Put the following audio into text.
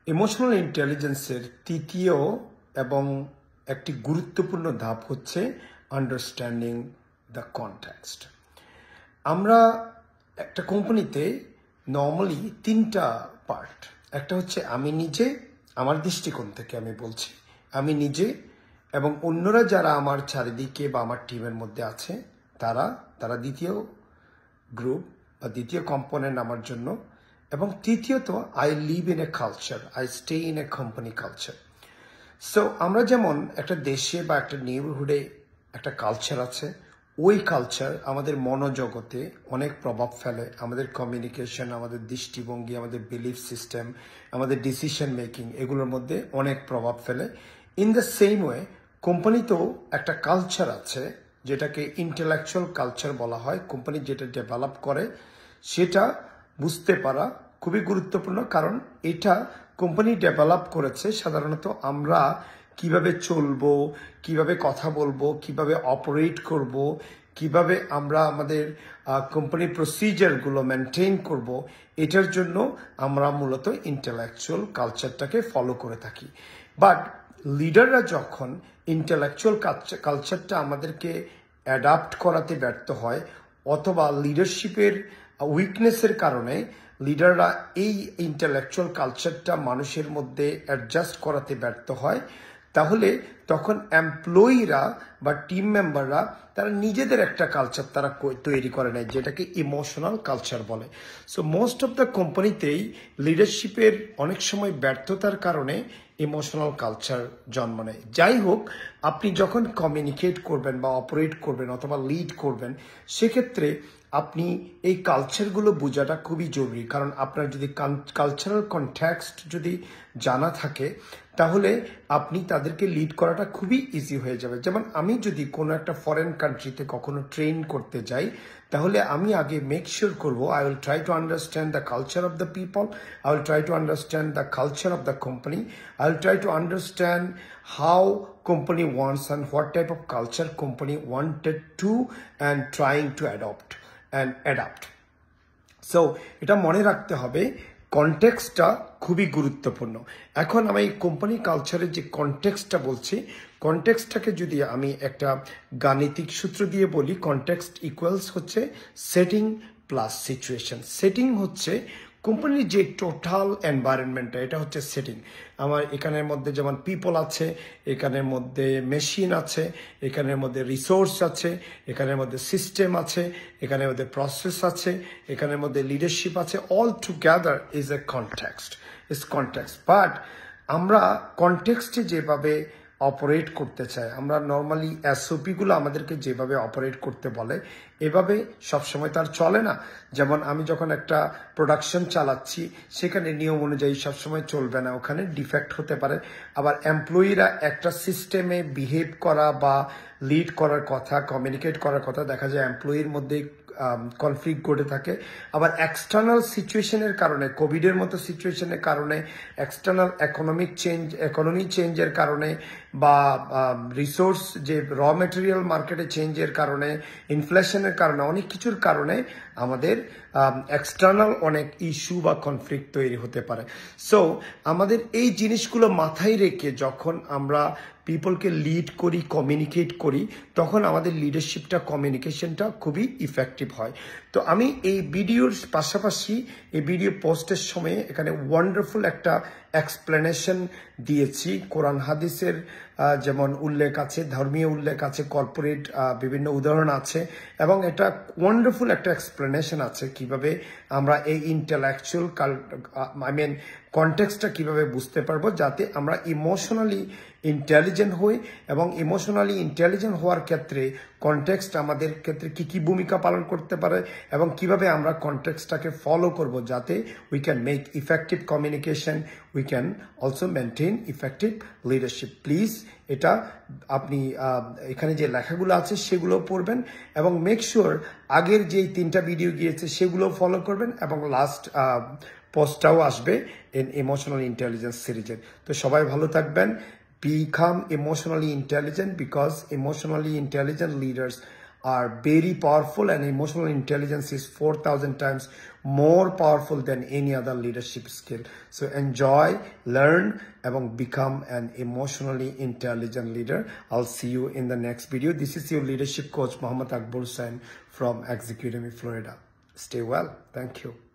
Emotional ইন্টেলিজেন্সের তৃতীয় এবং একটি গুরুত্বপূর্ণ ধাপ হচ্ছে আন্ডারস্ট্যান্ডিং দ্য কনটেক্সট। আমরা একটা কোম্পানিতে নর্মালি তিনটা পার্ট, একটা হচ্ছে আমি নিজে, আমার দৃষ্টিকোণ থেকে আমি বলছি, আমি নিজে এবং অন্যরা যারা আমার চারিদিকে বা আমার টিমের মধ্যে আছে তারা দ্বিতীয় গ্রুপ বা দ্বিতীয় কম্পোনেন্ট আমার জন্য, এবং তৃতীয়ত I live in a culture, I stay in a company culture. So আমরা যেমন একটা দেশে বা একটা নেইবারহুডে একটা কালচার আছে, ওই কালচার আমাদের মনোজগতে অনেক প্রভাব ফেলে, আমাদের কমিউনিকেশন, আমাদের দৃষ্টিভঙ্গি, আমাদের বিলিফ সিস্টেম, আমাদের ডিসিশন মেকিং, এগুলোর মধ্যে অনেক প্রভাব ফেলে। ইন দ্য সেম ওয়ে কোম্পানিতেও একটা কালচার আছে যেটাকে ইন্টেলেকচুয়াল কালচার বলা হয়। কোম্পানি যেটা ডেভেলপ করে সেটা বুঝতে পারা খুবই গুরুত্বপূর্ণ, কারণ এটা কোম্পানি ডেভেলপ করেছে সাধারণত আমরা কিভাবে চলবো, কিভাবে কথা বলবো, কিভাবে অপারেট করব, কিভাবে আমরা আমাদের কোম্পানির প্রসিজারগুলো মেনটেন করব, এটার জন্য আমরা মূলত ইন্টেলেকচুয়াল কালচারটাকে ফলো করে থাকি। বাট লিডাররা যখন ইন্টেলেকচুয়াল কালচারটা আমাদেরকে অ্যাডাপ্ট করাতে ব্যর্থ হয়, অথবা লিডারশিপের উইকনেসের কারণে লিডাররা এই ইন্টেলেকচুয়াল কালচারটা মানুষের মধ্যে অ্যাডজাস্ট করাতে ব্যর্থ হয়, তাহলে তখন এমপ্লয়িরা বা টিম মেম্বাররা তারা নিজেদের একটা কালচার তারা তৈরি করে নেয়, যেটাকে ইমোশনাল কালচার বলে। সো মোস্ট অফ দ্য কোম্পানিতেই লিডারশিপের অনেক সময় ব্যর্থতার কারণে ইমোশনাল কালচার জন্ম নেয়। যাই হোক, আপনি যখন কমিউনিকেট করবেন বা অপারেট করবেন অথবা লিড করবেন, সেক্ষেত্রে আপনি এই কালচারগুলো বোঝাটা খুবই জরুরি, কারণ আপনার যদি কালচারাল কনটেক্সট যদি জানা থাকে তাহলে আপনি তাদেরকে লিড করাটা খুবই ইজি হয়ে যাবে। যেমন আমি যদি কোনো একটা ফরেন কান্ট্রিতে কখনো ট্রেন করতে যাই, তাহলে আমি আগে মেক শিওর করবো I will try to understand the culture of the people, I will try to understand the culture of the company, I will try to understand how company wants and what type of culture company wanted to and trying to adapt. So এটা মনে রাখতে হবে, কনটেক্সটটা খুবই গুরুত্বপূর্ণ। এখন আমি company কালচারের যে কনটেক্সটটা বলছি, কনটেক্সটটাকে যদি আমি একটা গাণিতিক সূত্র দিয়ে বলি, কনটেক্সট ইকুয়ালস হচ্ছে সেটিং প্লাস সিচুয়েশন। সেটিং হচ্ছে কোম্পানির যে টোটাল এনভায়রনমেন্টটা, এটা হচ্ছে সেটিং। আমার এখানের মধ্যে যেমন পিপল আছে, এখানের মধ্যে মেশিন আছে, এখানের মধ্যে রিসোর্স আছে, এখানের মধ্যে সিস্টেম আছে, এখানের মধ্যে প্রসেস আছে, এখানের মধ্যে লিডারশিপ আছে। All together is a context, but আমরা কনটেক্সটে যেভাবে অপারেট করতে চাই, আমরা নর্মালি এসওপিগুলো আমাদেরকে যেভাবে অপারেট করতে বলে এভাবে সবসময় তার চলে না। যেমন আমি যখন একটা প্রোডাকশন চালাচ্ছি, সেখানে নিয়ম অনুযায়ী সবসময় চলবে না, ওখানে ডিফেক্ট হতে পারে। আবার এমপ্লয়িরা একটা সিস্টেমে বিহেভ করা বা লিড করার কথা, কমিউনিকেট করার কথা, দেখা যায় এমপ্লয়ির মধ্যে কনফ্লিক্ট ঘটে থাকে। আবার এক্সটার্নাল সিচুয়েশনের কারণে, কোভিডের মতো সিচুয়েশনের কারণে, এক্সটার্নাল ইকোনমি চেঞ্জের কারণে, বা রিসোর্স যে র মেটেরিয়াল মার্কেটে চেঞ্জের কারণে, ইনফ্লেশনের কারণে, অনেক কিছুর কারণে আমাদের এক্সটার্নাল অনেক ইস্যু বা কনফ্লিক্ট তৈরি হতে পারে। সো আমাদের এই জিনিসগুলো মাথায় রেখে যখন আমরা পিপলকে লিড করি, কমিউনিকেট করি, তখন আমাদের লিডারশিপটা, কমিউনিকেশনটা খুবই ইফেক্টিভ হয়। তো আমি এই ভিডিওর পাশাপাশি এই ভিডিও পোস্টের সময় এখানে ওয়ান্ডারফুল একটা এক্সপ্লেনেশন দিয়েছি। কোরআন হাদিসের যেমন উল্লেখ আছে, ধর্মীয় উল্লেখ আছে, কর্পোরেট বিভিন্ন উদাহরণ আছে, এবং এটা ওয়ান্ডারফুল একটা এক্সপ্লেনেশন আছে কিভাবে আমরা এই ইন্টেলেকচুয়াল কনটেক্সটটা কিভাবে বুঝতে পারবো, যাতে আমরা ইমোশনালি ইন্টেলিজেন্ট হই। এবং ইমোশনালি ইন্টেলিজেন্ট হওয়ার ক্ষেত্রে কনটেক্সট আমাদের ক্ষেত্রে কি ভূমিকা পালন করতে পারে এবং কিভাবে আমরা কনটেক্সটটাকে ফলো করব, যাতে we can make effective communication, we can also maintain effective leadership. Please এটা আপনি এখানে যে লেখাগুলো আছে সেগুলো পড়বেন, এবং মেক শিওর আগের যেই 3টা ভিডিও গিয়েছে সেগুলো ফলো করবেন, এবং লাস্ট পোস্টটাও আসবে ইমোশনাল ইন্টেলিজেন্স সিরিজের। তো সবাই ভালো থাকবেন। Become emotionally intelligent, because emotionally intelligent leaders are very powerful, and emotional intelligence is 4,000 times more powerful than any other leadership skill. So enjoy, learn, and become an emotionally intelligent leader. I'll see you in the next video. This is your leadership coach, Muhammad Akbar Hussain from Execudemy, Florida. Stay well. Thank you.